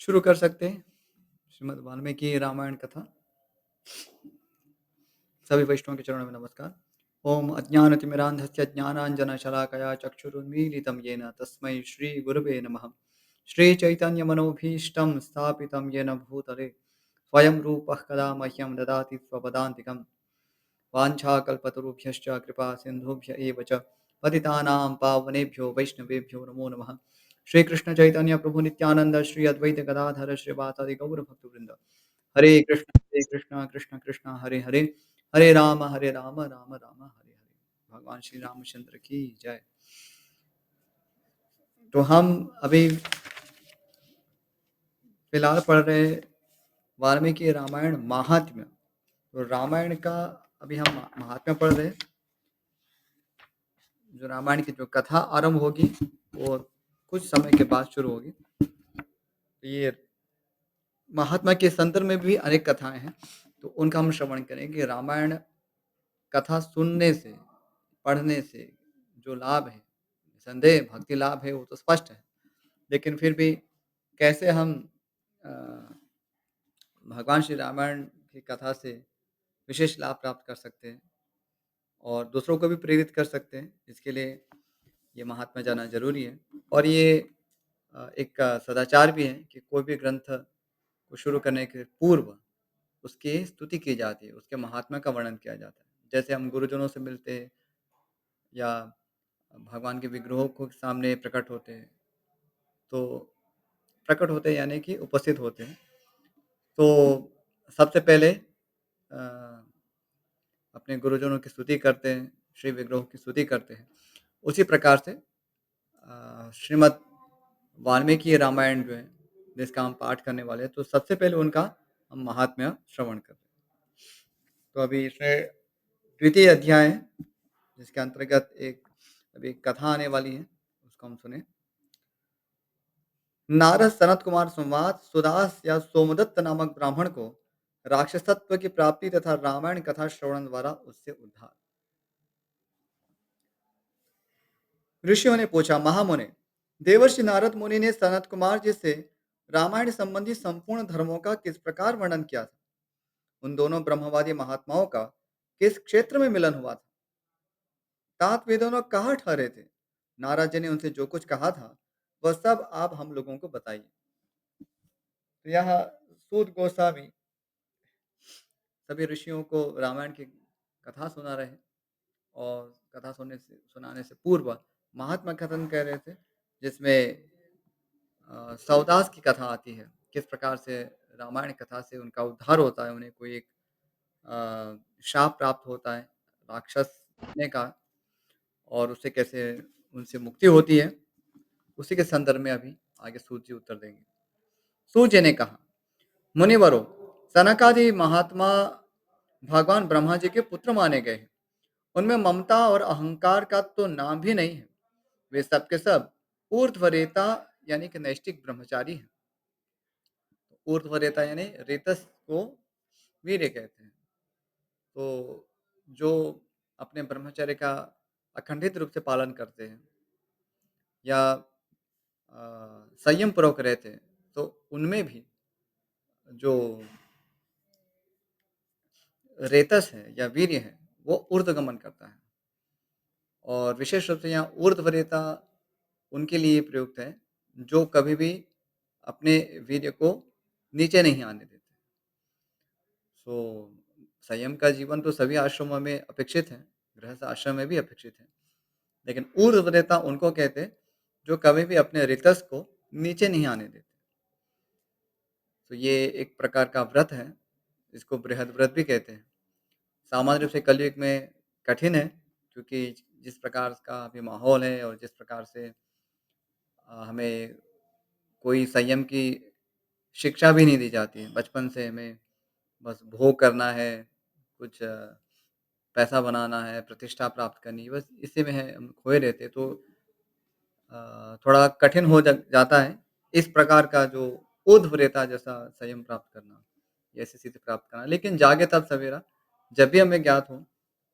शुरू कर सकते हैं श्रीमद् वाल्मीकि रामायण कथा। सभी वैष्णवों के चरणों में नमस्कार। ओम अज्ञानतिमिरान्धस्य ज्ञानाञ्जनशलाकया चक्षुरुन्मीलितं येन तस्मै श्रीगुरवे नमः। श्रीचैतन्यमनोभीष्टं स्थापितं येन भूतले स्वयं रूपः कदा मह्यं ददाति स्वपदान्तिकं। वाञ्छाकल्पतरुभ्यश्च कृपासिन्धुभ्य एव च पतितानां पावनेभ्यो वैष्णवेभ्यो नमो नमः। श्रीकृष्ण चैतन्य प्रभु नित्यानंद श्री अद्वैत गदाधर श्रीवासादि गौरभक्तवृंद। हरे कृष्णा कृष्ण कृष्ण हरे हरे, हरे राम राम राम हरे हरे। भगवान श्री रामचंद्र की जय। तो हम अभी फिलहाल पढ़ रहे वाल्मीकि रामायण महात्म्य। तो रामायण का अभी हम महात्म्य पढ़ रहे हैं। जो रामायण की जो कथा आरंभ होगी वो कुछ समय के बाद शुरू होगी। तो ये महात्मा के संदर्भ में भी अनेक कथाएं हैं, तो उनका हम श्रवण करेंगे। रामायण कथा सुनने से, पढ़ने से जो लाभ है, संदेह भक्ति लाभ है वो तो स्पष्ट है, लेकिन फिर भी कैसे हम अ, भगवान श्री रामायण की कथा से विशेष लाभ प्राप्त कर सकते हैं और दूसरों को भी प्रेरित कर सकते हैं, इसके लिए ये महात्मा जानना ज़रूरी है। और ये एक सदाचार भी है कि कोई भी ग्रंथ को शुरू करने के पूर्व उसकी स्तुति की जाती है, उसके महात्मा का वर्णन किया जाता है। जैसे हम गुरुजनों से मिलते हैं या भगवान के विग्रहों को सामने प्रकट होते हैं यानी कि उपस्थित होते हैं। तो सबसे पहले अपने गुरुजनों की स्तुति करते हैं, श्री विग्रहों की स्तुति करते हैं। उसी प्रकार से श्रीमद् वाल्मीकि रामायण जो है, जिसका हम पाठ करने वाले हैं, तो सबसे पहले उनका हम महात्म्य श्रवण कर रहे हैं। तो अभी इसमें द्वितीय अध्याय है, जिसके अंतर्गत एक अभी कथा आने वाली है, उसको हम सुने। नारद सनत कुमार संवाद। सुदास या सोमदत्त नामक ब्राह्मण को राक्षसत्व की प्राप्ति तथा रामायण कथा श्रवण द्वारा उससे उद्धार। ऋषियों ने पूछा, महामुने, देवर्षि नारद मुनि ने सनत कुमार जी से रामायण संबंधी संपूर्ण धर्मों का किस प्रकार वर्णन किया था? उन दोनों ब्रह्मवादी महात्माओं का किस क्षेत्र में मिलन हुआ था? तात वे दोनों कहाँ ठहरे थे? नारद जी ने उनसे जो कुछ कहा था वह सब आप हम लोगों को बताइए। तो यहाँ सूत गोस्वामी सभी ऋषियों को रामायण की कथा सुना रहे हैं और कथा सुनाने से पूर्व महात्मा कथन कह रहे थे, जिसमें सौदास की कथा आती है, किस प्रकार से रामायण कथा से उनका उद्धार होता है, उन्हें कोई एक शाप प्राप्त होता है राक्षस बनने का, और उससे कैसे उनसे मुक्ति होती है, उसी के संदर्भ में अभी आगे सूत जी उत्तर देंगे। सूत जी ने कहा, मुनिवरों, सनकादि महात्मा भगवान ब्रह्मा जी के पुत्र माने गए हैं। उनमें ममता और अहंकार का तो नाम भी नहीं है। वे सब के सब ऊर्ध्वरेता यानी कि नैष्टिक ब्रह्मचारी हैं। ऊर्ध्वरेता यानी रेतस को वीर्य कहते हैं। तो जो अपने ब्रह्मचर्य का अखंडित रूप से पालन करते हैं या संयम पूर्वक रहते हैं, तो उनमें भी जो रेतस है या वीर्य है वो ऊर्ध्वगमन करता है। और विशेष रूप से यहाँ ऊर्ध्वरेता उनके लिए प्रयुक्त है जो कभी भी अपने वीर्य को नीचे नहीं आने देते। सो संयम का जीवन तो सभी आश्रमों में अपेक्षित है, गृहस्थ आश्रम में भी अपेक्षित है, लेकिन ऊर्ध्वरेता उनको कहते हैं जो कभी भी अपने ऋतस को नीचे नहीं आने देते। तो ये एक प्रकार का व्रत है, इसको बृहद व्रत भी कहते हैं। सामान्य रूप से कलयुग में कठिन है, क्योंकि जिस प्रकार का अभी माहौल है और जिस प्रकार से हमें कोई संयम की शिक्षा भी नहीं दी जाती है। बचपन से हमें बस भोग करना है, कुछ पैसा बनाना है, प्रतिष्ठा प्राप्त करनी है, बस इसी में है हम खोए रहते हैं। तो थोड़ा कठिन हो जाता है इस प्रकार का जो ऊर्ध्वरेता जैसा संयम प्राप्त करना, ऐसी स्थिति प्राप्त करना। लेकिन जागे तब सवेरा, जब भी हमें ज्ञात हो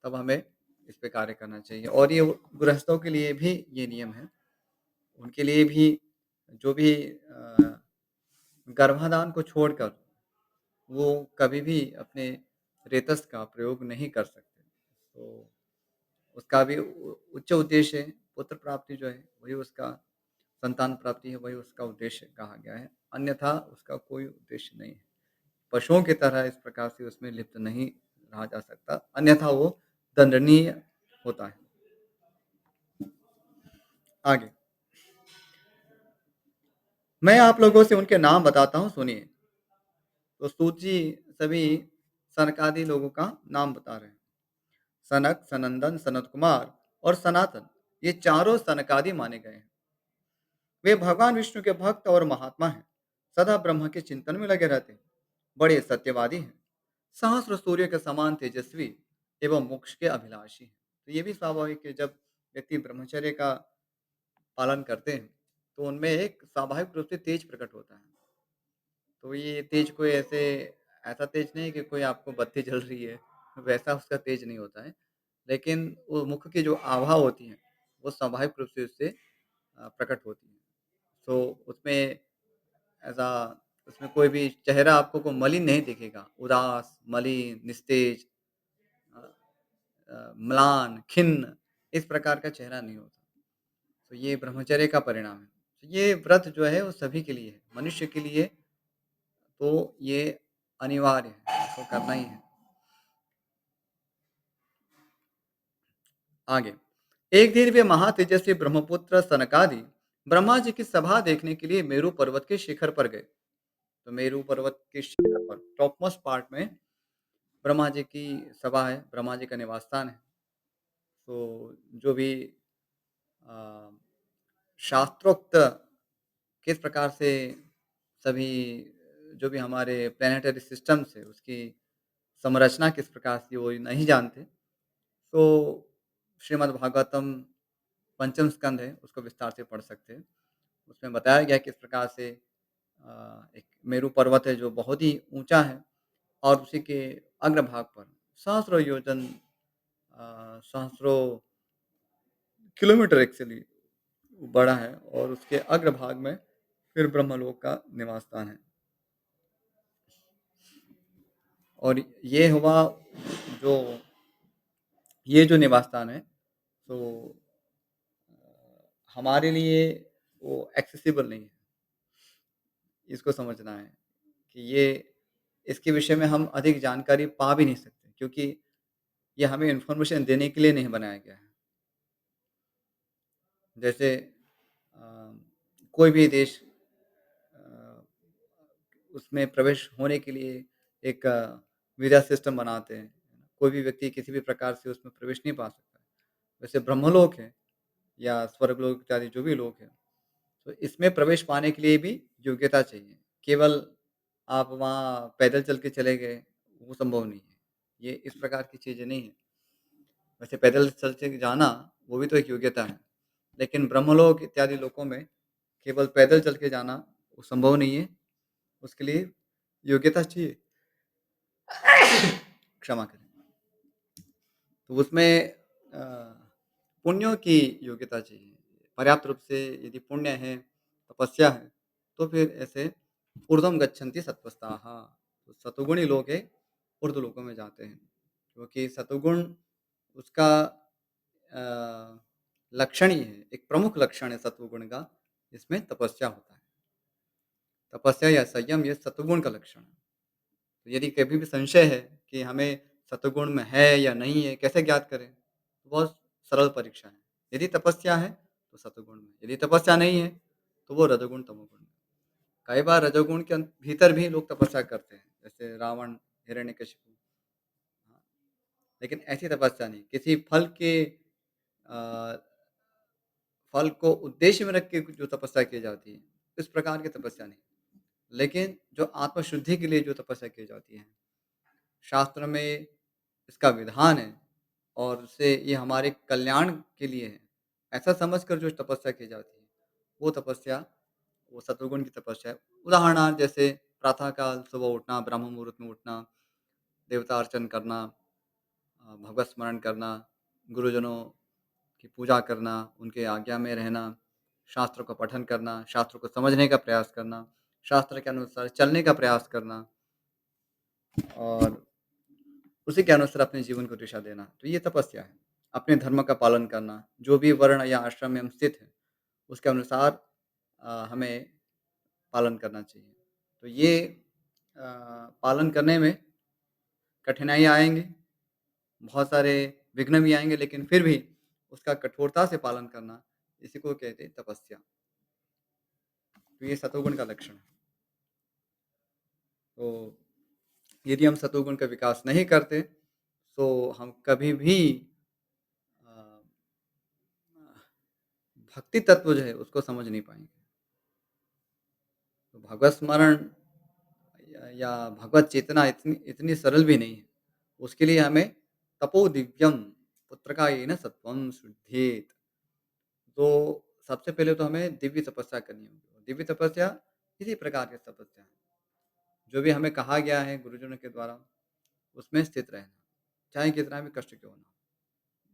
तब हमें इस पे कार्य करना चाहिए। और ये गृहस्थों के लिए भी ये नियम है, उनके लिए भी जो भी गर्भाधान को छोड़कर वो कभी भी अपने रेतस का प्रयोग नहीं कर सकते। तो उसका भी उच्च उद्देश्य है, पुत्र प्राप्ति जो है, वही उसका संतान प्राप्ति है, वही उसका उद्देश्य कहा गया है। अन्यथा उसका कोई उद्देश्य नहीं है। पशुओं की तरह इस प्रकार से उसमें लिप्त नहीं रहा जा सकता, अन्यथा वो दंडनीय होता है। आगे, मैं आप लोगों से उनके नाम बताता हूँ, सुनिए। तो सूत जी सभी सनकादि लोगों का नाम बता रहे हैं। सनक, सनंदन, सनत कुमार और सनातन, ये चारों सनकादि माने गए हैं। वे भगवान विष्णु के भक्त और महात्मा हैं। सदा ब्रह्म के चिंतन में लगे रहते हैं। बड़े सत्यवादी हैं। सहस्र सूर्य के समान तेजस्वी एवं मोक्ष के अभिलाषी हैं। तो ये भी स्वाभाविक है, जब व्यक्ति ब्रह्मचर्य का पालन करते हैं तो उनमें एक स्वाभाविक रूप से तेज प्रकट होता है। तो ये तेज कोई ऐसा तेज नहीं है कि कोई आपको बत्ती जल रही है, वैसा उसका तेज नहीं होता है। लेकिन वो मुख की जो आभा होती है, वो स्वाभाविक रूप से उससे प्रकट होती है। तो ऐसा उसमें कोई भी चेहरा आपको को मलिन नहीं दिखेगा। उदास, मलिन, निस्तेज, अ म्लान, खिन्न, इस प्रकार का चेहरा नहीं होता। तो ये ब्रह्मचर्य का परिणाम है। तो ये व्रत जो है वो सभी के लिए है। मनुष्य के लिए तो ये अनिवार्य है, इसको करना ही है। आगे, एक दिन वे महातेजस्वी ब्रह्मपुत्र सनकादि ब्रह्मा जी की सभा देखने के लिए मेरू पर्वत के शिखर पर गए। तो मेरू पर्वत के शिखर पर टॉप मोस्ट पार्ट में ब्रह्मा जी की सभा है, ब्रह्मा जी का निवास स्थान है। तो जो भी अ, शास्त्रोक्त किस प्रकार से सभी जो भी हमारे प्लैनेटरी सिस्टम्स है, उसकी संरचना किस प्रकार से वो नहीं जानते। तो श्रीमद्भागवतम पंचम स्कंद है, उसको विस्तार से पढ़ सकते हैं। उसमें बताया गया है किस प्रकार से एक मेरू पर्वत है जो बहुत ही ऊँचा है और उसी के अग्रभाग पर सहस्रों योजन सहस्रों किलोमीटर एक्चुअली बड़ा है और उसके अग्रभाग में फिर ब्रह्मलोक का निवास स्थान है। और जो ये जो निवास स्थान है, तो हमारे लिए वो एक्सेसिबल नहीं है। इसको समझना है कि ये इसके विषय में हम अधिक जानकारी पा भी नहीं सकते, क्योंकि ये हमें इन्फॉर्मेशन देने के लिए नहीं बनाया गया है। जैसे अ, कोई भी देश अ, उसमें प्रवेश होने के लिए एक वीज़ा सिस्टम बनाते हैं। कोई भी व्यक्ति किसी भी प्रकार से उसमें प्रवेश नहीं पा सकता है। वैसे ब्रह्मलोक है या स्वर्गलोक इत्यादि जो भी लोक है, तो इसमें प्रवेश पाने के लिए भी योग्यता चाहिए। केवल आप वहाँ पैदल चल के चले गए, वो संभव नहीं है। ये इस प्रकार की चीज़ें नहीं हैं। वैसे पैदल चल के जाना, वो भी तो एक योग्यता है। लेकिन ब्रह्मलोक इत्यादि लोकों में केवल पैदल चल के जाना वो संभव नहीं है। उसके लिए योग्यता चाहिए। क्षमा करें। तो उसमें अ, पुण्यों की योग्यता चाहिए। पर्याप्त रूप से यदि पुण्य है, तपस्या है, तो फिर ऐसे ऊर्ध्वम गच्छन्ति सत्त्वस्ताः, तो सतोगुणी लोग हैं, ऊर्ध्व लोकों में जाते हैं। क्योंकि सतोगुण उसका अ, लक्षण ही है, एक प्रमुख लक्षण है सत्वगुण का, जिसमें तपस्या होता है। तपस्या या संयम ये सत्वगुण का लक्षण है। तो यदि कभी भी संशय है कि हमें सत्वगुण में है या नहीं है, कैसे ज्ञात करें? तो बहुत सरल परीक्षा है। यदि तपस्या है, तो सत्वगुण में, यदि तपस्या नहीं है, तो वो रजोगुण, तमोगुण में। कई बार रजोगुण के भीतर भी लोग तपस्या करते हैं, जैसे रावण, हिरण्यकशिपु। हाँ, लेकिन ऐसी तपस्या नहीं, किसी अ, फल को उद्देश्य में रख के जो तपस्या की जाती है, इस प्रकार की तपस्या नहीं। लेकिन जो आत्मशुद्धि के लिए जो तपस्या की जाती है, शास्त्र में इसका विधान है और उससे ये हमारे कल्याण के लिए है, ऐसा समझकर जो तपस्या की जाती है, वो तपस्या, वो सत्वगुण की तपस्या है। उदाहरणार्थ जैसे प्रातः काल सुबह उठना, ब्रह्म मुहूर्त में उठना, देवता अर्चन करना, भगवत स्मरण करना, गुरुजनों की पूजा करना, उनके आज्ञा में रहना, शास्त्रों का पठन करना, शास्त्रों को समझने का प्रयास करना, शास्त्र के अनुसार चलने का प्रयास करना और उसी के अनुसार अपने जीवन को दिशा देना, तो ये तपस्या है। अपने धर्म का पालन करना, जो भी वर्ण या आश्रम में हम स्थित हैं, उसके अनुसार हमें पालन करना चाहिए। तो ये पालन करने में कठिनाइयाँ आएँगी, बहुत सारे विघ्न भी आएँगे, लेकिन फिर भी उसका कठोरता से पालन करना, इसी को कहते हैं तपस्या। तो ये सतोगुण का लक्षण है। तो यदि हम सतोगुण का विकास नहीं करते, तो हम कभी भी अ, भक्ति तत्व जो है उसको समझ नहीं पाएँगे। तो भगवत स्मरण या भगवत चेतना इतनी इतनी सरल भी नहीं है। उसके लिए हमें तपो दिव्यम पुत्रकायेन सत्वं शुद्धेत। तो सबसे पहले तो हमें दिव्य तपस्या करनी होगी। दिव्य तपस्या किसी प्रकार की तपस्या है। जो भी हमें कहा गया है गुरुजनों के द्वारा, उसमें स्थित रहना, चाहे कितना भी कष्ट क्यों ना हो।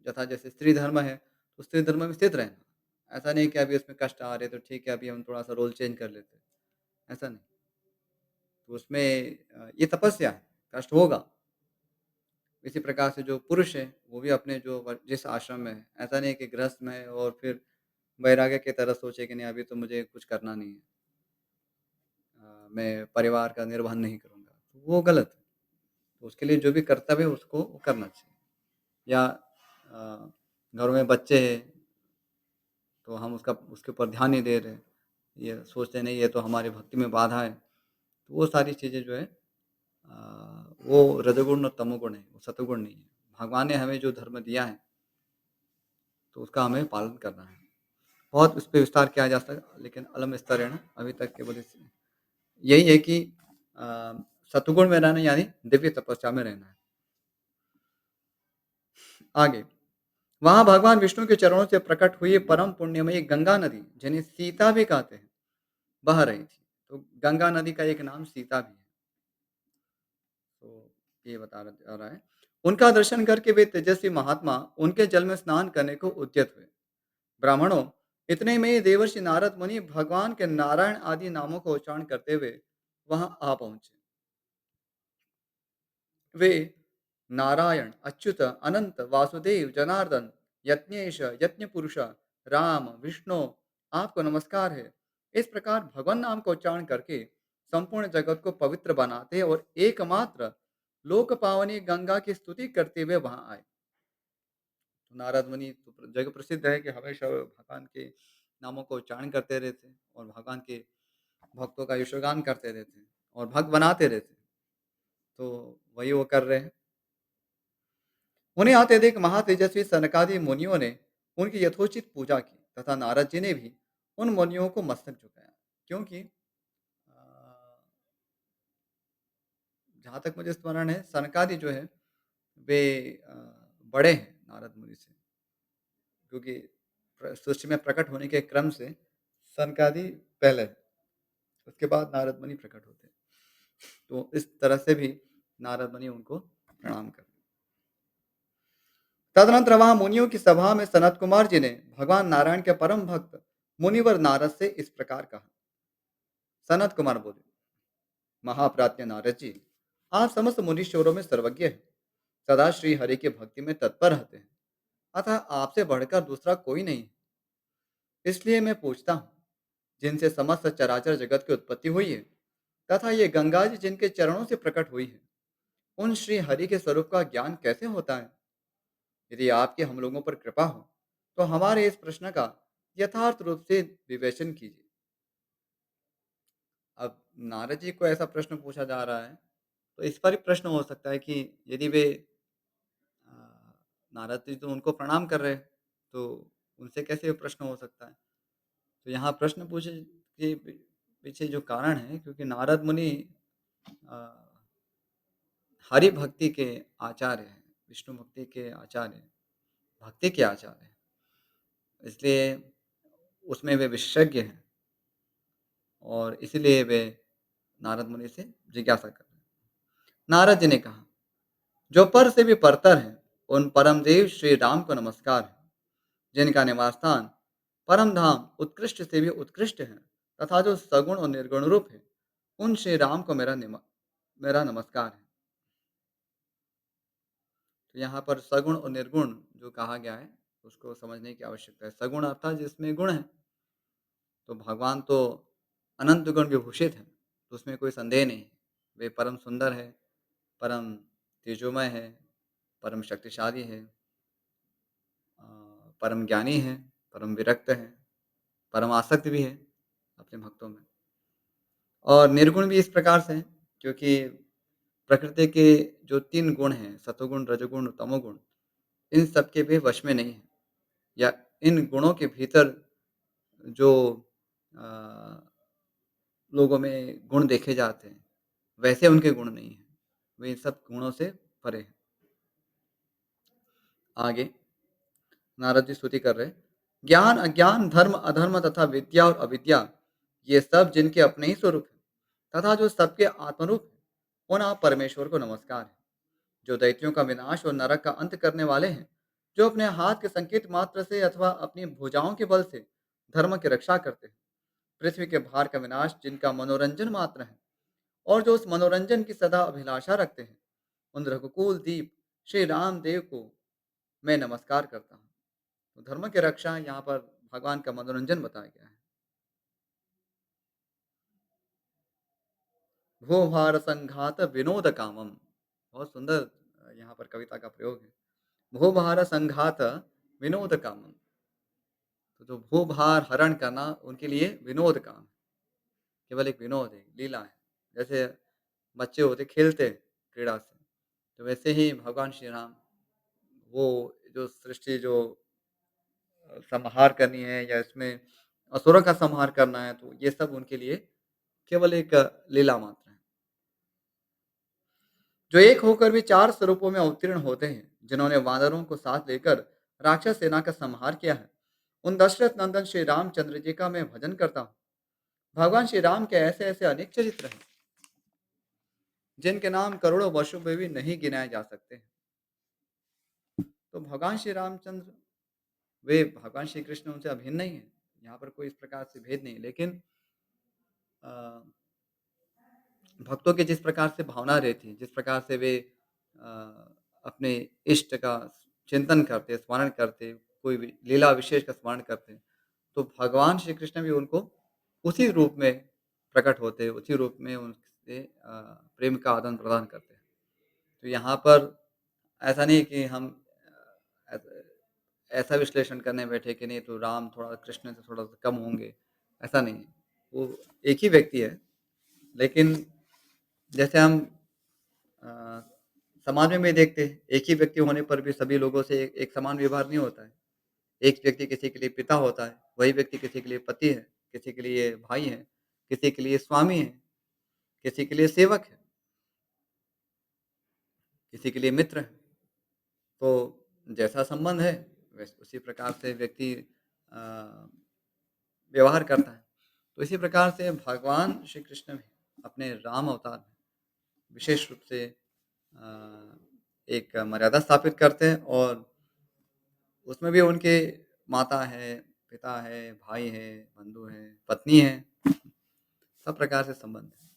यथा जैसे स्त्री धर्म है, तो स्त्री धर्म में स्थित रहना। ऐसा नहीं कि अभी उसमें कष्ट आ रहे तो ठीक है, अभी हम थोड़ा-सा रोल चेंज कर लेते हैं, ऐसा नहीं। तो उसमें ये तपस्या है, कष्ट होगा। इसी प्रकार से जो पुरुष है, वो भी अपने जो जिस आश्रम में है, ऐसा नहीं है कि गृहस्थ में है और फिर वैराग्य की तरह सोचे कि नहीं अभी तो मुझे कुछ करना नहीं है। मैं परिवार का निर्वहन नहीं करूँगा, तो वो गलत है। तो उसके लिए जो भी कर्तव्य है उसको वो करना चाहिए। या घरों में बच्चे हैं, तो हम उसका उसके ऊपर ध्यान नहीं दे रहे। ये सोचते नहीं ये तो हमारी भक्ति में बाधा है। तो वो सारी चीज़ें जो है वो रजोगुण और तमोगुण है, वो सतोगुण नहीं है। भगवान ने हमें जो धर्म दिया है, तो उसका हमें पालन करना है। बहुत उस पे विस्तार किया जा सकता लेकिन अलम विस्तरेण अभी तक केवल यही है कि अ, सत्वगुण में रहना यानी दिव्य तपस्या में रहना है। आगे, वहाँ भगवान विष्णु के चरणों से प्रकट हुई परम पुण्यमयी गंगा नदी, जिन्हें सीता भी कहते हैं, बह रही थी। तो गंगा नदी का एक नाम सीता भी है। तो ये बता जा रहा है। उनका दर्शन करके वे तेजस्वी महात्मा उनके जल में स्नान करने को उद्यत हुए। ब्राह्मणों, इतने में ही देवर्षि नारद मुनि भगवान के नारायण आदि नामों का उच्चारण करते हुए वहां आ पहुंचे। वे नारायण, अच्युत, अनंत, वासुदेव, जनार्दन, यज्ञेश, यज्ञ पुरुष, राम, विष्णु, आपको नमस्कार है। इस प्रकार भगवान नाम का उच्चारण करके संपूर्ण जगत को पवित्र बनाते और एकमात्र लोक पावनी गंगा की स्तुति करते हुए वहां आए। तो नारद मुनि तो जग प्रसिद्ध है कि हमेशा भगवान के नामों को उच्चारण करते रहते और भगवान के भक्तों का यशोगान करते रहते और भक्त बनाते रहते। तो वही वो कर रहे हैं। उन्हें आते देख महातेजस्वी सनकादि मुनियों ने उनकी यथोचित पूजा की तथा नारद जी ने भी उन मुनियों को मस्तक झुकाया। क्योंकि जहाँ तक मुझे स्मरण है सनकादि जो है वे बड़े हैं नारद मुनि से, क्योंकि सृष्टि में प्रकट होने के क्रम से सनकादि पहले है, उसके बाद नारद मुनि प्रकट होते हैं। तो इस तरह से भी नारद मुनि उनको प्रणाम करते। तदनंतर वहां मुनियों की सभा में सनत कुमार जी ने भगवान नारायण के परम भक्त मुनिवर नारद से इस प्रकार कहा। सनत कुमार बोले, महाप्राज्ञ नारद जी, आप समस्त मुनीश्वरों में सर्वज्ञ हैं, सदा श्री हरि की भक्ति में तत्पर रहते हैं, अतः आपसे बढ़कर दूसरा कोई नहीं है। इसलिए मैं पूछता हूँ, जिनसे समस्त चराचर जगत की उत्पत्ति हुई है तथा ये गंगा जी जिनके चरणों से प्रकट हुई है, उन श्री हरि के स्वरूप का ज्ञान कैसे होता है? यदि आपकी हम लोगों पर कृपा हो, तो हमारे इस प्रश्न का यथार्थ रूप से विवेचन कीजिए। अब नारद जी को ऐसा प्रश्न पूछा जा रहा है, तो इस पर ही प्रश्न हो सकता है कि यदि वे अ, नारद जी तो उनको प्रणाम कर रहे हैं, तो उनसे कैसे प्रश्न हो सकता है? तो यहाँ प्रश्न पूछे के पीछे जो कारण है, क्योंकि नारद मुनि अ, हरि भक्ति के आचार्य हैं, विष्णु भक्ति के आचार्य हैं, भक्ति के आचार्य हैं। इसलिए उसमें वे विशेषज्ञ हैं और इसीलिए वे नारद मुनि से जिज्ञासा कर रहे हैं। नारद जी ने कहा, जो पर से भी परतर है, उन परम देव श्री राम को नमस्कार है, जिनका निवास स्थान परम धाम उत्कृष्ट से भी उत्कृष्ट है, तथा जो सगुण और निर्गुण रूप है, उन श्री राम को मेरा नमस्कार है। तो यहाँ पर सगुण और निर्गुण जो कहा गया है, उसको समझने की आवश्यकता है। सगुण अर्थात जिसमें गुण है, तो भगवान तो अनंत गुण विभूषित हैं, तो उसमें कोई संदेह नहीं है। वे परम सुंदर है, परम तेजोमय है, परम शक्तिशाली है, अ, परम ज्ञानी है, परम विरक्त है, परम आसक्त भी है अपने भक्तों में। और निर्गुण भी इस प्रकार से हैं, क्योंकि प्रकृति के जो 3 गुण हैं, सतोगुण, रजोगुण, तमोगुण, इन सब के वे वश में नहीं हैं, या इन गुणों के भीतर जो अ, लोगों में गुण देखे जाते हैं, वैसे उनके गुण नहीं हैं। वे इन सब गुणों से परे हैं। आगे नारद जी स्तुति कर रहे हैं। ज्ञान, अज्ञान, धर्म, अधर्म तथा विद्या और अविद्या, ये सब जिनके अपने ही स्वरूप हैं तथा जो सबके आत्मरूप हैं, उन आप परमेश्वर को नमस्कार है। जो दैत्यों का विनाश और नरक का अंत करने वाले हैं, जो अपने हाथ के संकेत मात्र से अथवा अपनी भुजाओं के बल से धर्म की रक्षा करते हैं। पृथ्वी के भार का विनाश जिनका मनोरंजन मात्र है, और जो उस मनोरंजन की सदा अभिलाषा रखते हैं, उन रघुकुल दीप श्री राम देव को मैं नमस्कार करता हूँ। तो धर्म की रक्षा यहाँ पर भगवान का मनोरंजन बताया गया है। भो भार संघात विनोद कामम, बहुत सुंदर यहाँ पर कविता का प्रयोग है। भो भार संघात विनोद कामम, तो जो भू भार हरण करना उनके लिए विनोद काम है, केवल एक विनोद है, लीला है। जैसे बच्चे होते खेलते हैं क्रीड़ा से, तो वैसे ही भगवान श्री राम, वो जो सृष्टि जो संहार करनी है या इसमें असुरों का संहार करना है, तो ये सब उनके लिए केवल एक लीला मात्र है। जो एक होकर भी 4 स्वरूपों में अवतीर्ण होते हैं, जिन्होंने वानरों को साथ लेकर राक्षस सेना का संहार किया है, उन दशरथ नंदन श्री रामचंद्र जी का मैं भजन करता हूँ। भगवान श्री राम के ऐसे ऐसे अनेक चरित्र हैं, जिनके नाम करोड़ों वर्षों में भी नहीं गिनाए जा सकते। तो भगवान श्री रामचंद्र, वे भगवान श्री कृष्ण उनसे अभिन्न नहीं है। यहाँ पर कोई इस प्रकार से भेद नहीं, लेकिन अ, भक्तों की जिस प्रकार से भावना रहती है, जिस प्रकार से वे अ, अपने इष्ट का चिंतन करते, स्मरण करते, कोई भी लीला विशेष का स्मरण करते, तो भगवान श्री कृष्ण भी उनको उसी रूप में प्रकट होते, उसी रूप में उनसे प्रेम का आदान-प्रदान करते हैं। तो यहाँ पर ऐसा नहीं कि हम अ, ऐस ऐसा विश्लेषण करने बैठे कि नहीं तो राम थोड़ा कृष्ण से थोड़ा-सा कम होंगे, ऐसा नहीं है। वो एक ही व्यक्ति है, लेकिन जैसे हम अ, समाज में भी देखते हैं, एक ही व्यक्ति होने पर भी सभी लोगों से एक एक समान व्यवहार नहीं होता है। एक व्यक्ति किसी के लिए पिता होता है, वही व्यक्ति किसी के लिए पति है, किसी के लिए भाई है, किसी के लिए स्वामी है, किसी के लिए सेवक है, किसी के लिए मित्र है। तो जैसा संबंध है, उसी प्रकार से व्यक्ति अ, व्यवहार करता है। तो इसी प्रकार से भगवान श्री कृष्ण भी अपने राम अवतार में विशेष रूप से एक मर्यादा स्थापित करते हैं, और उसमें भी उनके माता है, पिता है, भाई है, बंधु है, पत्नी है, सब प्रकार से संबंध है।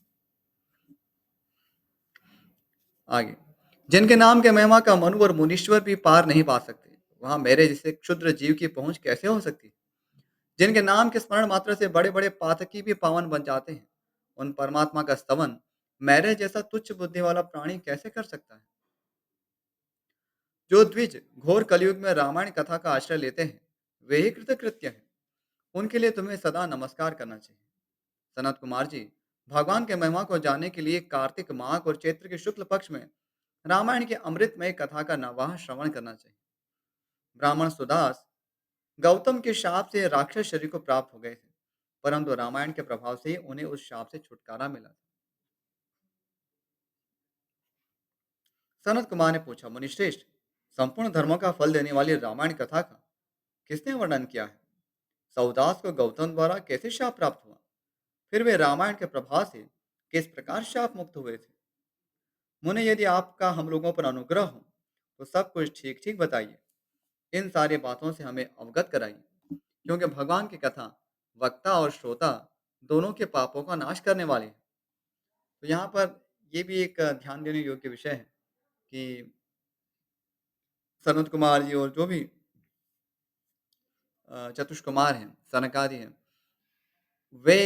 आगे, जिनके नाम के महिमा का मनु और मुनीश्वर भी पार नहीं पा सकते, वहाँ मेरे जैसे क्षुद्र जीव की पहुँच कैसे हो सकती? जिनके नाम के स्मरण मात्र से बड़े-बड़े पातकी भी पावन बन जाते हैं, उन परमात्मा का स्तवन मेरे जैसा तुच्छ बुद्धि वाला प्राणी कैसे कर सकता है? जो द्विज घोर कलयुग में रामायण कथा का आश्रय लेते हैं, वे ही कृतकृत्य हैं। उनके लिए तुम्हें सदा नमस्कार करना चाहिए। सनत कुमार जी, भगवान के महिमा को जानने के लिए कार्तिक माह और चैत्र के शुक्ल पक्ष में रामायण के अमृतमय कथा का नवाह श्रवण करना चाहिए। ब्राह्मण सुदास गौतम के शाप से राक्षस शरीर को प्राप्त हो गए थे, परंतु रामायण के प्रभाव से ही उन्हें उस शाप से छुटकारा मिला। सनत कुमार ने पूछा, मुनिश्रेष्ठ, संपूर्ण धर्मों का फल देने वाली रामायण कथा का किसने वर्णन किया है? सौदास को गौतम द्वारा कैसे शाप प्राप्त हुआ? फिर वे रामायण के प्रभाव से किस प्रकार शाप मुक्त हुए थे? मुने, यदि आपका हम लोगों पर अनुग्रह हो तो सब कुछ ठीक ठीक बताइए। इन सारी बातों से हमें अवगत कराइए, क्योंकि भगवान की कथा वक्ता और श्रोता दोनों के पापों का नाश करने वाली है। तो यहाँ पर ये भी एक ध्यान देने योग्य विषय है कि सनत कुमार जी और जो भी चतुष कुमार हैं, सनकादि हैं, वे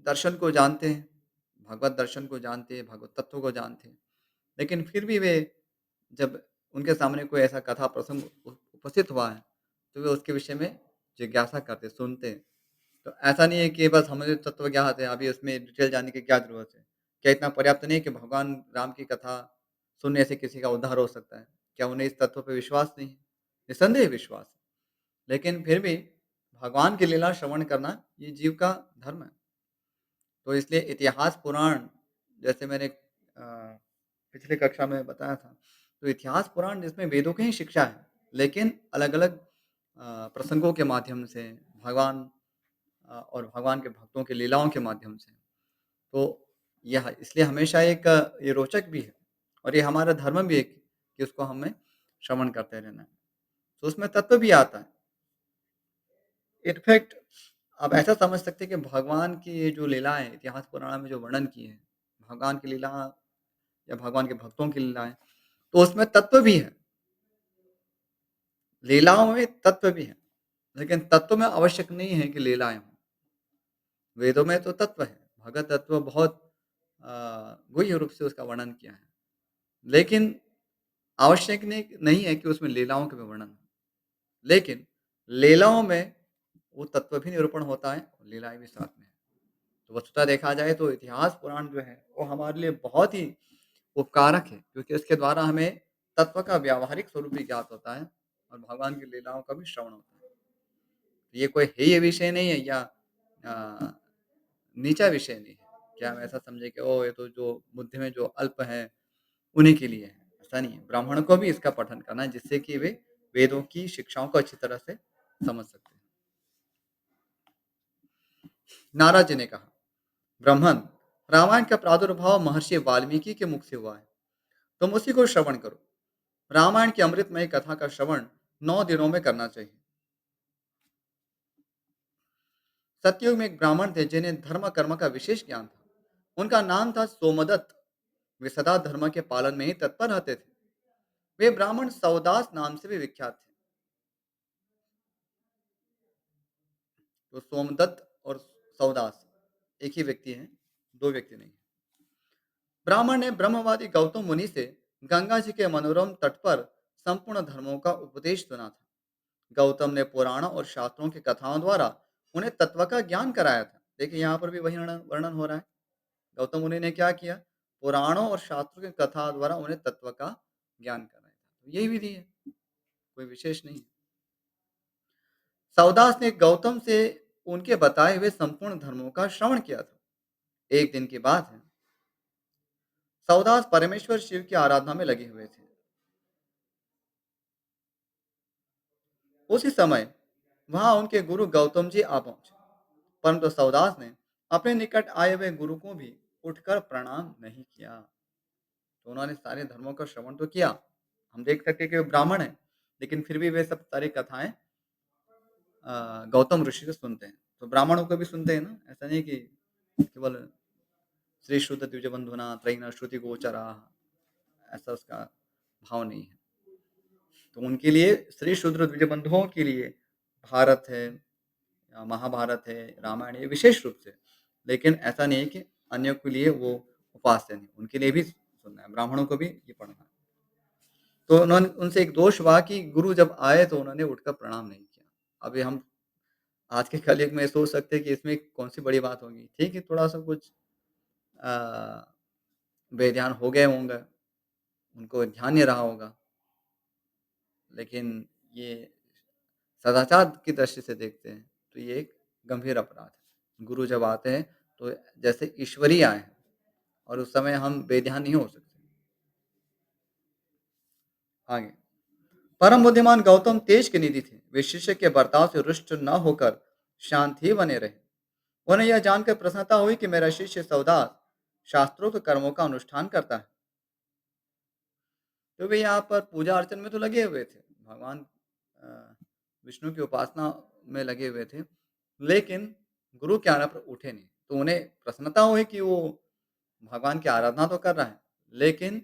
दर्शन को जानते हैं, भगवत दर्शन को जानते हैं, भगवत तत्व को जानते हैं। लेकिन फिर भी वे जब उनके सामने कोई ऐसा कथा प्रसंग उपस्थित हुआ है, तो वे उसके विषय में जिज्ञासा करते, सुनते हैं। तो ऐसा नहीं है कि बस हमें तत्व ज्ञात है, अभी उसमें डिटेल जानने की क्या ज़रूरत है? क्या इतना पर्याप्त नहीं है कि भगवान राम की कथा सुनने से किसी का उद्धार हो सकता है? क्या उन्हें इस तत्व पे विश्वास नहीं है? निस्संदेह विश्वास है, लेकिन फिर भी भगवान की लीला श्रवण करना ये जीव का धर्म है। तो इसलिए इतिहास पुराण जैसे मैंने पिछली कक्षा में बताया था, तो इतिहास पुराण जिसमें वेदों की ही शिक्षा है, लेकिन अलग-अलग प्रसंगों के माध्यम से भगवान और भगवान के भक्तों की लीलाओं के माध्यम से। तो यह इसलिए हमेशा एक ये रोचक भी है और ये हमारा धर्म भी है कि उसको हमें श्रवण करते रहना है। तो उसमें तत्व भी आता है। इनफैक्ट आप ऐसा समझ सकते हैं कि भगवान की ये जो लीलाएँ इतिहास पुराण में जो वर्णन की है, भगवान की लीला या भगवान के भक्तों की लीलाएँ, तो उसमें तत्व भी है। लीलाओं में तत्व भी है, लेकिन तत्व में आवश्यक नहीं है कि लीलाएँ हों। वेदों में तो तत्व है, भगत तत्व बहुत गुह्य रूप से उसका वर्णन किया है। लेकिन आवश्यक नहीं है कि उसमें लीलाओं का भी वर्णन हो। लेकिन लीलाओं में वो तत्व भी निरूपण होता है और लीलाएँ भी साथ में हैं। तो वस्तुतः देखा जाए तो इतिहास पुराण जो है, वो हमारे लिए बहुत ही उपकारक है, क्योंकि उसके द्वारा हमें तत्व का व्यावहारिक स्वरूप भी ज्ञात होता है और भगवान की लीलाओं का भी श्रवण होता है। ये कोई हेय विषय नहीं है या अ, नीचा विषय नहीं है, कि हम ऐसा समझे कि ओह! ये तो जो बुद्धि में जो अल्प हैं, उन्हीं के लिए है, ऐसा नहीं है। ब्राह्मण को भी इसका पठन करना है जिससे कि वे वेदों की शिक्षाओं को अच्छी तरह से समझ सकते हैं। नारद जी ने कहा, ब्राह्मण, रामायण का प्रादुर्भाव महर्षि वाल्मीकि के मुख से हुआ है। तुम उसी को श्रवण करो। रामायण की अमृतमय कथा का श्रवण 9 दिनों में करना चाहिए। सतयुग में एक ब्राह्मण थे जिन्हें धर्म कर्म का विशेष ज्ञान था। उनका नाम था सोमदत्त। वे सदा धर्म के पालन में ही तत्पर रहते थे। वे ब्राह्मण सवदास नाम से भी विख्यात थे। तो सोमदत्त और सवदास एक ही व्यक्ति हैं, दो व्यक्ति नहीं। ब्राह्मण ने ब्रह्मवादी गौतम मुनि से गंगा जी के मनोरम तट पर संपूर्ण धर्मों का उपदेश सुना था। गौतम ने पुराणों और शास्त्रों की कथाओं द्वारा उन्हें तत्व का ज्ञान कराया था। देखिए यहाँ पर भी वही वर्णन वर्णन हो रहा है। गौतम मुनि ने क्या किया? पुराणों और शास्त्रों की कथा द्वारा उन्हें तत्व का ज्ञान कराया था। तो यही विधि है, कोई विशेष नहीं है। सवदास ने गौतम से उनके बताए हुए संपूर्ण धर्मों का श्रवण किया था। एक दिन की बात है, सवदास परमेश्वर शिव की आराधना में लगे हुए थे। उसी समय वहां उनके गुरु गौतम जी आ पहुंचे, परंतु सवदास ने अपने निकट आए हुए गुरु को भी उठकर प्रणाम नहीं किया। तो उन्होंने सारे धर्मों का श्रवण तो किया। हम देख सकते हैं कि वे ब्राह्मण हैं, लेकिन फिर भी वे सब सारी कथाएं गौतम ऋषि से सुनते हैं। तो ब्राह्मणों को भी सुनते हैं ना, ऐसा नहीं कि केवल श्री शुद्ध द्विजबंधुना त्रयीन श्रुति गोचरा, ऐसा उसका भाव नहीं है। तो उनके लिए श्री शुद्र द्विजबंधुओं के लिए भारत है, महाभारत है, रामायण है विशेष रूप से। लेकिन ऐसा नहीं है कि अन्यों के लिए वो उपास्य नहीं, उनके लिए भी सुनना है, ब्राह्मणों को भी ये पढ़ना है। तो उन्होंने उनसे एक दोष हुआ कि गुरु जब आए तो उन्होंने उठकर प्रणाम नहीं किया। अभी हम आज के कलयुग में सोच सकते हैं कि इसमें कौन-सी बड़ी बात होगी। ठीक है, थोड़ा-सा कुछ अ, बेध्यान हो गए होंगे, उनको ध्यान नहीं रहा होगा। लेकिन ये सदाचार की दृष्टि से देखते हैं, तो ये एक गंभीर अपराध है। गुरु जब आते हैं, तो जैसे ईश्वर ही आए हैं और उस समय हम बेध्यान नहीं हो सकते। आगे, परम बुद्धिमान गौतम तेज के निधि थे। वे शिष्य के बर्ताव से रुष्ट न होकर शांत ही बने रहे। उन्हें यह जानकर प्रसन्नता हुई कि मेरा शिष्य सवदास शास्त्रोक्त कर्मों का अनुष्ठान करता है। तो वे यहाँ पर पूजा अर्चन में तो लगे हुए थे, भगवान अ, विष्णु की उपासना में लगे हुए थे, लेकिन गुरु के आने पर उठे नहीं। तो उन्हें प्रसन्नता हुई कि वो भगवान की आराधना तो कर रहा है, लेकिन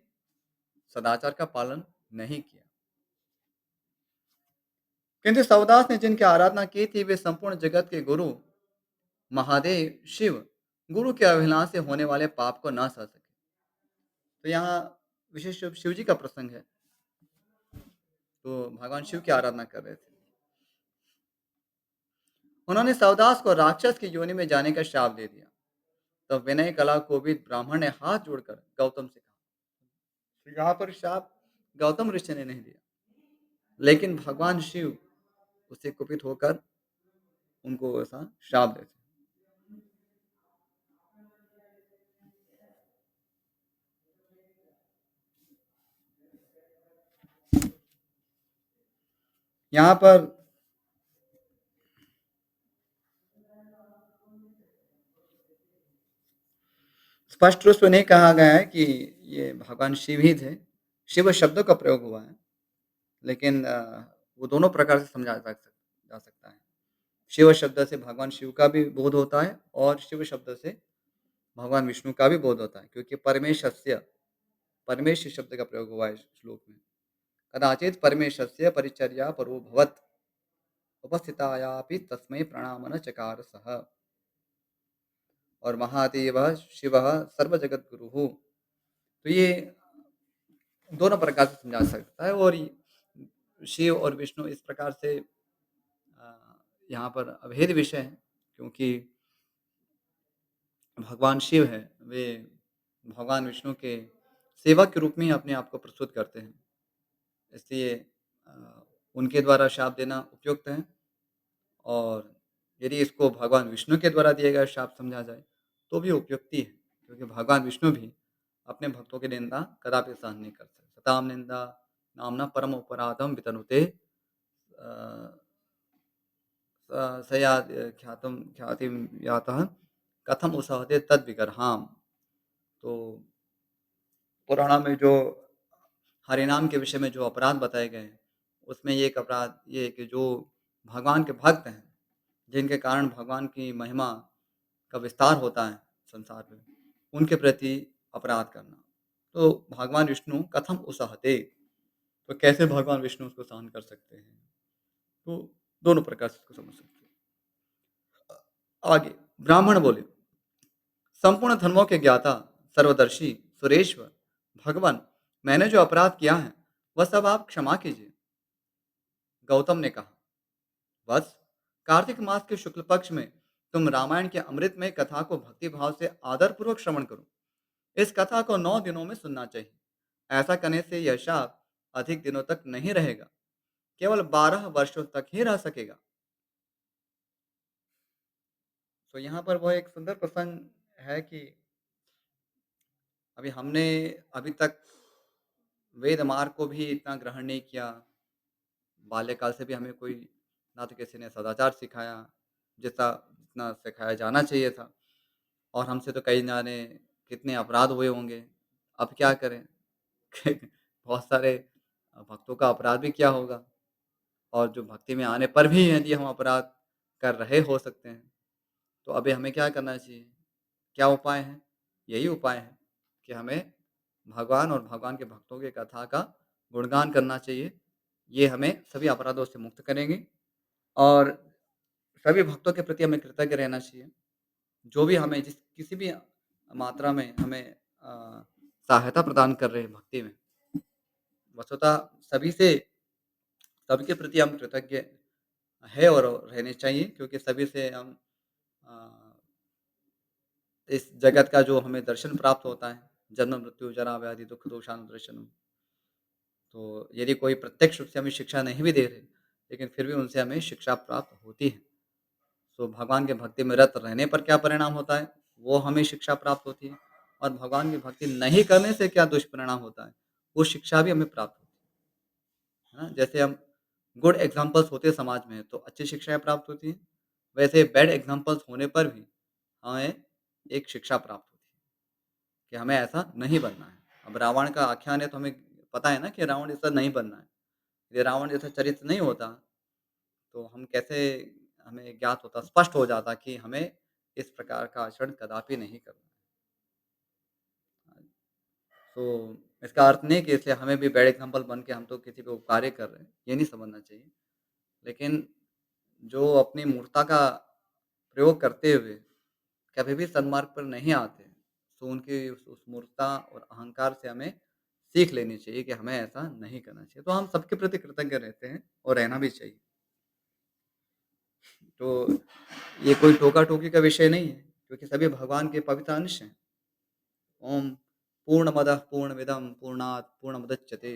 सदाचार का पालन नहीं किया। किंतु सवदास ने जिनकी आराधना की थी, वे संपूर्ण जगत के गुरु महादेव शिव, गुरु के अभिलाष से होने वाले पाप को ना सह सके। तो यहाँ विशेष रूप शिव जी का प्रसंग है। तो भगवान शिव की आराधना कर रहे थे। उन्होंने सवदास को राक्षस की योनि में जाने का श्राप दे दिया। तब विनय कला कोविद ब्राह्मण ने हाथ जोड़कर गौतम से कहा। तो यहाँ पर श्राप गौतम ऋषि ने नहीं दिया, लेकिन भगवान शिव उससे कुपित होकर उनको ऐसा श्राप देते। यहाँ पर स्पष्ट रूप से नहीं कहा गया है कि ये भगवान शिव ही थे। शिव शब्द का प्रयोग हुआ है, लेकिन वो दोनों प्रकार से समझा जा सकता है। शिव शब्द से भगवान शिव का भी बोध होता है और शिव शब्द से भगवान विष्णु का भी बोध होता है, क्योंकि परमेशस्य परमेश शब्द का प्रयोग हुआ है इस श्लोक में। कदाचित परमेशस्य परिचर्या परो भवत् उपस्थितायापि तस्मै प्रणामन चकार सः। और महादेवः शिवः सर्वजगद्गुरुः। तो ये दोनों प्रकार से समझा सकता है और शिव और विष्णु इस प्रकार से यहाँ पर अभेद विषय है, क्योंकि भगवान शिव है, वे भगवान विष्णु के सेवक के रूप में ही अपने आप को प्रस्तुत करते हैं। इसलिए उनके द्वारा शाप देना उपयुक्त है और यदि इसको भगवान विष्णु के द्वारा दिया गया शाप समझा जाए, तो भी उपयुक्ति है, क्योंकि भगवान विष्णु भी अपने भक्तों की निंदा कदापि सहन नहीं करते। सताम निंदा नामना परम अपराधम वितनुते सया ख्यातिम यातः कथम उसहते तद विगर्हाम। तो पुराणों में जो हरिनाम के विषय में जो अपराध बताए गए हैं, उसमें ये एक अपराध ये है कि जो भगवान के भक्त हैं, जिनके कारण भगवान की महिमा का विस्तार होता है संसार में, उनके प्रति अपराध करना। तो भगवान विष्णु कथम उसहते, तो कैसे भगवान विष्णु उसको सहन कर सकते हैं? तो दोनों प्रकार से इसको समझ सकते हैं। आगे ब्राह्मण बोले, संपूर्ण धर्मों के ज्ञाता, सर्वदर्शी, सुरेश्वर, भगवान, मैंने जो अपराध किया है, वह सब आप क्षमा कीजिए। गौतम ने कहा, वत्स, कार्तिक मास के शुक्ल पक्ष में तुम रामायण के अमृतमय कथा को भक्ति भाव से आदर पूर्वक श्रवण करो। इस कथा को 9 दिनों में सुनना चाहिए। ऐसा करने से यह शाप अधिक दिनों तक नहीं रहेगा, केवल 12 वर्षों तक ही रह सकेगा। तो यहाँ पर वह एक सुंदर प्रसंग है कि हमने अभी तक वेद मार्ग को भी इतना ग्रहण नहीं किया। बाल्यकाल से भी हमें कोई ना तो किसी ने सदाचार सिखाया, जितना सिखाया जाना चाहिए था, और हमसे तो कई जाने कितने अपराध हुए होंगे। अब क्या करें? बहुत सारे भक्तों का अपराध भी क्या होगा, और जो भक्ति में आने पर भी यदि हम अपराध कर रहे हो सकते हैं, तो अभी हमें क्या करना चाहिए? क्या उपाय है? यही उपाय है कि हमें भगवान और भगवान के भक्तों की कथा का गुणगान करना चाहिए। ये हमें सभी अपराधों से मुक्त करेंगे और सभी भक्तों के प्रति हमें कृतज्ञ रहना चाहिए। जो भी हमें जिस किसी भी मात्रा में हमें सहायता प्रदान कर रहे हैं भक्ति में, वस्तुतः सभी से सबके प्रति हम कृतज्ञ है और रहने चाहिए, क्योंकि सभी से हम अ, इस जगत का जो हमें दर्शन प्राप्त होता है, जन्म मृत्यु जरा व्याधि दुख दोषानुदर्शनम। तो यदि कोई प्रत्यक्ष रूप से हमें शिक्षा नहीं भी दे रहे, लेकिन फिर भी उनसे हमें शिक्षा प्राप्त होती है। तो भगवान के भक्ति में रत रहने पर क्या परिणाम होता है, वो हमें शिक्षा प्राप्त होती है, और भगवान की भक्ति नहीं करने से क्या दुष्परिणाम होता है, वो शिक्षा भी हमें प्राप्त होती है ना। जैसे हम गुड एग्जाम्पल्स होते हैं समाज में, तो अच्छी शिक्षाएँ प्राप्त होती हैं, वैसे बैड एग्जाम्पल्स होने पर भी हमें एक शिक्षा प्राप्त होती है कि हमें ऐसा नहीं बनना है। अब रावण का आख्यान है, तो हमें पता है ना कि रावण जैसा नहीं बनना है। यदि रावण जैसा चरित्र नहीं होता, तो हम कैसे हमें ज्ञात होता, स्पष्ट हो जाता कि हमें इस प्रकार का आचरण कदापि नहीं करना। तो इसका अर्थ नहीं कि इसलिए हमें भी बैड एग्ज़ाम्पल बन के हम तो किसी पे उपकार ही कर रहे हैं, ये नहीं समझना चाहिए। लेकिन जो अपनी मूर्खता का प्रयोग करते हुए कभी भी सन्मार्ग पर नहीं आते, तो उनकी उस मूर्खता और अहंकार से हमें सीख लेनी चाहिए कि हमें ऐसा नहीं करना चाहिए। तो हम सबके प्रति कृतज्ञ रहते हैं और रहना भी चाहिए। तो ये कोई टोका-टोकी का विषय नहीं है, क्योंकि सभी भगवान के पवित्र अंश हैं। ओम पूर्णमदः पूर्णमिदं पूर्णात् पूर्णमुदच्यते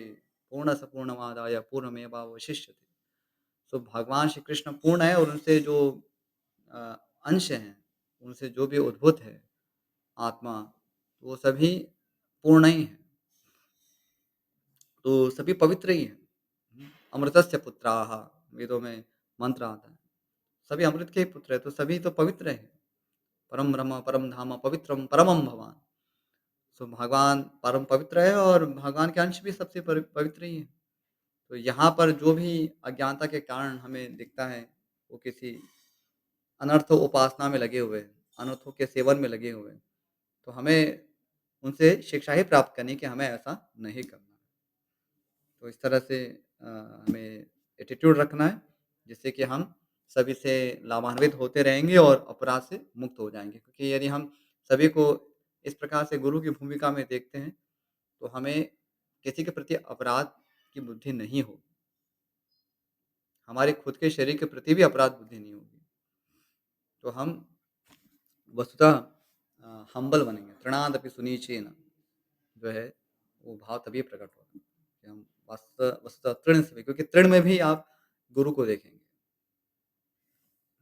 पूर्णस्य पूर्णमादाय पूर्णमेवावशिष्यते। तो भगवान श्री कृष्ण पूर्ण है और उनसे जो अ, अंश हैं, उनसे जो भी उद्भूत है आत्मा, वो सभी पूर्ण ही हैं। तो सभी पवित्र ही हैं। अमृतस्य पुत्राः वेदों में मंत्र आता है। सभी अमृत के ही पुत्र हैं, तो सभी तो पवित्र हैं। परम ब्रह्म, परम धाम, पवित्रम परमं भवान। तो भगवान परम पवित्र है और भगवान के अंश भी सबसे पवित्र ही हैं। तो यहाँ पर जो भी अज्ञानता के कारण हमें दिखता है, वो किसी अनर्थ उपासना में लगे हुए हैं, अनर्थों के सेवन में लगे हुए हैं। तो हमें उनसे शिक्षा ही प्राप्त करनी है कि हमें ऐसा नहीं करना। तो इस तरह से हमें एटीट्यूड रखना है, जिससे कि हम सभी से लाभान्वित होते रहेंगे और अपराध से मुक्त हो जाएँगे। क्योंकि यदि हम सभी को इस प्रकार से गुरु की भूमिका में देखते हैं, तो हमें किसी के प्रति अपराध की बुद्धि नहीं होगी। हमारे खुद के शरीर के प्रति भी अपराध बुद्धि नहीं होगी। तो हम वस्तुतः हम्बल बनेंगे, तृणादपि सुनीचेन जो है, वो भाव तभी प्रकट होगा कि हम वस्तुतः तृण से भी क्योंकि तृण में भी आप गुरु को देखेंगे।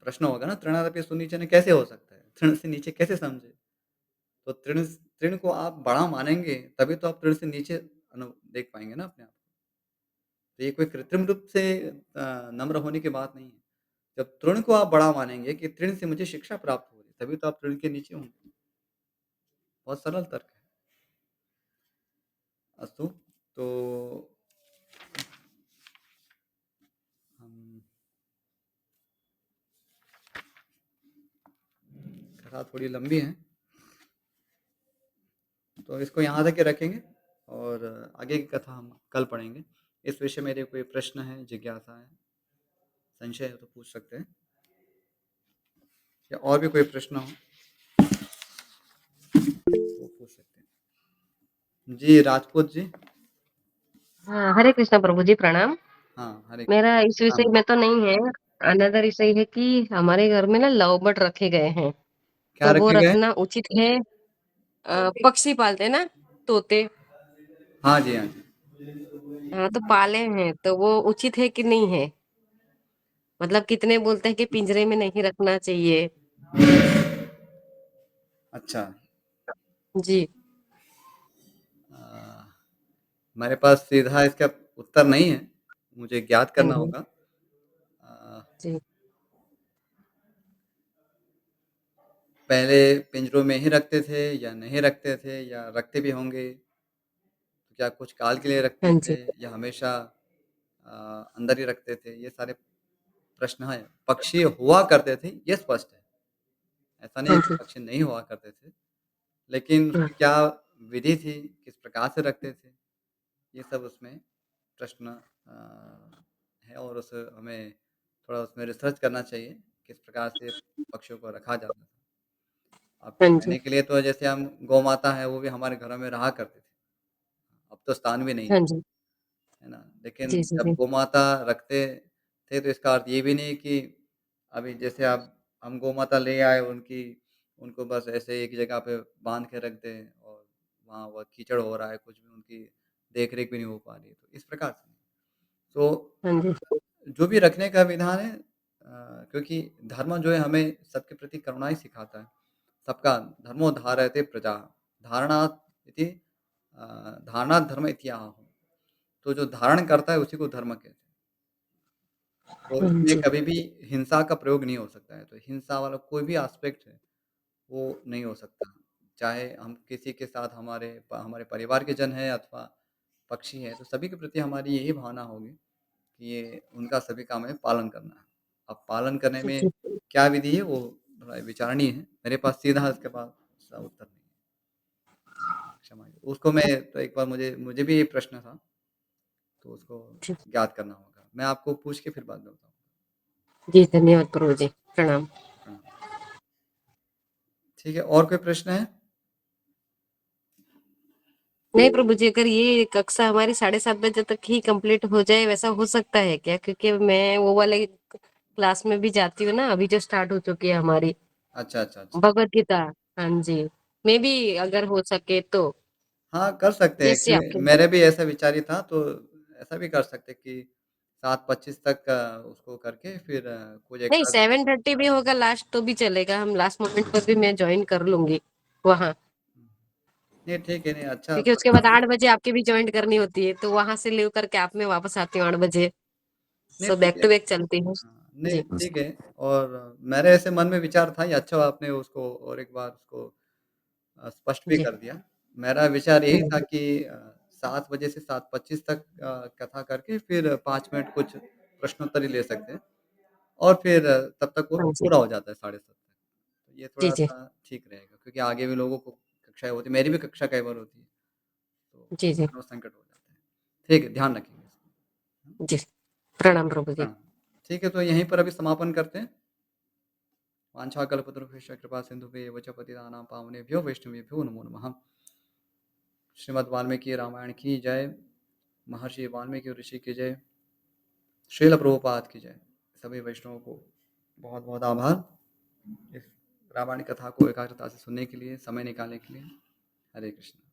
प्रश्न होगा ना तृणादपि सुनीचेन कैसे हो सकता है? तृण से नीचे कैसे समझे? तो तृण को आप बड़ा मानेंगे, तभी तो आप तृण से नीचे देख पाएँगे ना अपने आप को। तो ये कोई कृत्रिम रूप से नम्र होने की बात नहीं है। जब तृण को आप बड़ा मानेंगे कि तृण से मुझे शिक्षा प्राप्त हो रही है, तभी तो आप तृण के नीचे होंगे। बहुत सरल तर्क है। अस्तु, तो हम कथा थोड़ी लंबी है, तो इसको यहाँ तक के रखेंगे और आगे की कथा हम कल पढ़ेंगे। इस विषय में यदि कोई प्रश्न है, जिज्ञासा है, संशय है तो पूछ सकते हैं या और भी कोई प्रश्न हो, वो पूछ सकते हैं। जी, राजपूत जी। हाँ, हरे कृष्ण प्रभु जी प्रणाम। हाँ, हरे मेरा इस राम विषय राम। में तो नहीं है। अनदर विषय है कि हमारे घर में ना लव बर्ड रखे गए हैं, क्या तो वो रखे गए? रखना उचित है? पक्षी पालते हैं ना, तोते। हाँ जी, हाँ जी। हाँ, तो पाले हैं तो वो उचित है कि नहीं है? मतलब कितने बोलते हैं कि पिंजरे में नहीं रखना चाहिए। अच्छा। जी। अ, हमारे पास सीधा इसका उत्तर नहीं है, मुझे ज्ञात हाँ करना जी। होगा। अ, जी। पहले पिंजरों में ही रखते थे या नहीं रखते थे या रखते भी होंगे? तो क्या कुछ काल के लिए रखते हाँ थे जी। या हमेशा अ, अंदर ही रखते थे? ये सारे प्रश्न हैं। पक्षी हुआ करते थे, ये स्पष्ट है। ऐसा नहीं हाँ है कि जी। पक्षी नहीं हुआ करते थे, लेकिन हाँ। उसकी क्या विधि थी, किस प्रकार से रखते थे, ये सब उसमें प्रश्न है और उस हमें थोड़ा उसमें रिसर्च करना चाहिए, किस प्रकार से पक्षियों को रखा जाता था। अब हाँ जी। कहने के लिए तो जैसे हम गौ माता है, वो भी हमारे घरों में रहा करती थी। अब तो स्थान भी नहीं, हाँ जी। है ना? लेकिन जी। जी। जब जी। गौ माता रखते थे, तो इसका अर्थ ये भी नहीं कि अभी जैसे आप हम गौ माता ले आए उनको बस ऐसे एक जगह पे बाँध के रख दें और वहाँ वो कीचड़ हो रहा है, कुछ भी उनकी देख-रेख भी नहीं हो पा रही है, तो इस प्रकार से। तो हाँ जी। जो भी रखने का विधान है क्योंकि धर्म जो है हमें सबके प्रति करुणा ही सिखाता है। सबका धर्मो धारयते प्रजा, धारणात् इति धारणात् धर्म इति आह। तो जो धारण करता है उसी को धर्म कहते हैं। तो हाँ इसमें जी। कभी भी हिंसा का प्रयोग नहीं हो सकता है। तो हिंसा वाला कोई भी एस्पेक्ट है, वो नहीं हो सकता। चाहे हम किसी के साथ हमारे परिवार के जन हैं अथवा पक्षी हैं, तो सभी के प्रति हमारी यही भावना होगी कि ये उनका सभी का हमें पालन करना है। अब पालन करने में जी। क्या विधि है वो थोड़ा विचारणीय है। मेरे पास सीधा इसके पास इसका उत्तर नहीं है। क्षमा उसको मैं तो एक बार मुझे भी ये प्रश्न था, तो उसको जी, ज्ञात करना होगा। मैं आपको पूछ के फिर बाद में बताऊँगा। जी धन्यवाद प्रभु जी, प्रणाम। प्रणाम। ठीक है, और कोई प्रश्न है? नहीं प्रभु जी, अगर ये कक्षा हमारी 7:30 बजे तक ही कंप्लीट हो जाए, वैसा हो सकता है क्या? क्योंकि मैं वो वाले क्लास में भी जाती हूँ ना, अभी जो स्टार्ट हो चुकी है हमारी अच्छा, अच्छा, अच्छा। भगवत गीता। हाँ जी, मे भी अगर हो सके तो, हाँ, कर सकते हैं जैसे कि आपके। मेरे भी ऐसा विचार ही था, तो ऐसा भी कर सकते हैं कि 7:25 तक उसको करके फिर कुछ एक नहीं, आध 7:30 भी होगा लास्ट तो भी चलेगा, हम लास्ट मोमेंट पर भी मैं ज्वाइन कर लूंगी वहाँ। नहीं ठीक है, नहीं अच्छा क्योंकि उसके बाद 8 बजे आपकी भी ज्वाइन करनी होती है, तो वहां से लीव करके आप में वापस आती हूँ 8 बजे। नहीं सो ठीक बैक है। टू बैक चलती हूँ। हाँ, नहीं जी ठीक है और मेरे ऐसे मन में विचार था, ये अच्छा आपने उसको और एक बार उसको स्पष्ट भी जी। कर दिया। मेरा विचार यही था हम्म, कि 7 बजे से 7:25 तक कथा करके फिर 5 मिनट कुछ प्रश्नोत्तरी ले सकते हैं और फिर तब तक वो हाँ जी। पूरा हो जाता है 7:30 तक। तो ये जी जी। थोड़ा-सा ठीक रहेगा क्योंकि आगे भी लोगों को कक्षाएँ होती हैं, मेरी भी कक्षा कई बार होती है, तो जी जी। दोनों संकट हो जाते हैं। ठीक है, ध्यान रखेंगे इसका। जी, प्रणाम प्रभु जी। हाँ, ठीक है तो यहीं पर अभी समापन करते हैं। वाञ्छाकल्पतरुभ्यश्च कृपा सिन्धुभ्येव च पतितानां पावनेभ्यो वैष्णवेभ्यो नमो नमः। श्रीमद् वाल्मीकि रामायण की जय, महर्षि वाल्मीकि ऋषि की जय, श्रील प्रभुपाद की जय। सभी वैष्णवों को बहुत-बहुत आभार। इस रामायण कथा को एकाग्रता से सुनने के लिए, समय निकालने के लिए। हरे कृष्ण।